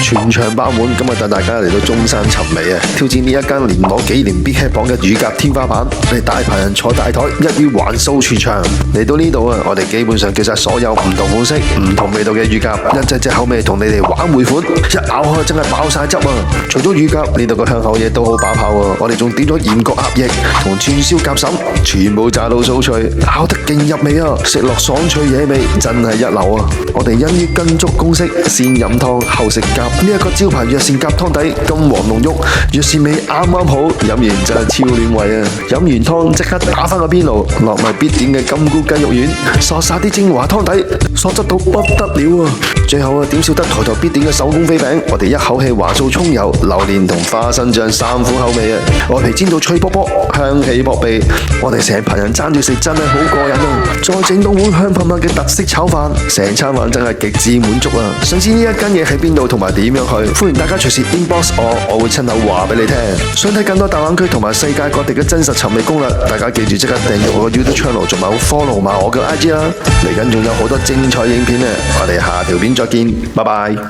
全場爆滿，今日帶大家嚟到中山尋味啊，挑戰呢一間連攞幾年 Big Hit 榜嘅乳鴿天花板。我哋大排人坐大台，一於環掃全場。嚟到呢度啊，我哋基本上叫晒所有唔同款式、唔同味道嘅乳鴿，一隻口味同你哋玩回款，一咬開真係爆晒汁啊！除咗乳鴿，呢度個香口嘢都好把炮啊！我哋仲點咗鹽焗鴨翼同串燒鴿腎，全部炸到酥脆，咬得勁入味啊！食落爽脆野味，真係一流啊！我哋因於跟足公式，先飲湯後食鴿，呢一個招牌藥膳鴿湯底金黃濃郁，藥膳味啱啱好，飲完真係超暖胃啊！飲完湯即刻打返個邊爐，落埋必點嘅金菇雞肉丸，嗦晒啲精華湯底，嗦質到不得了啊！最後啊，點少得台台必點嘅手工飛餅，我哋一口氣華素葱油、榴蓮同花生醬三款口味啊！外皮煎到脆卜卜，香氣撲鼻，我哋成排人爭住食真係好過癮啊！再整到碗香噴噴嘅特色炒飯，成餐飯真係極致滿足啊！想知呢一間嘢喺邊度同埋點樣去？歡迎大家隨時 inbox我會親口話俾你聽。想睇更多大灣區同埋世界各地嘅真實尋味攻略，大家記住即刻訂閱我嘅 YouTube channel， 仲有 follow 埋我嘅 IG 啦！嚟緊仲有好多精彩影片啊！我哋下條片再見，拜拜。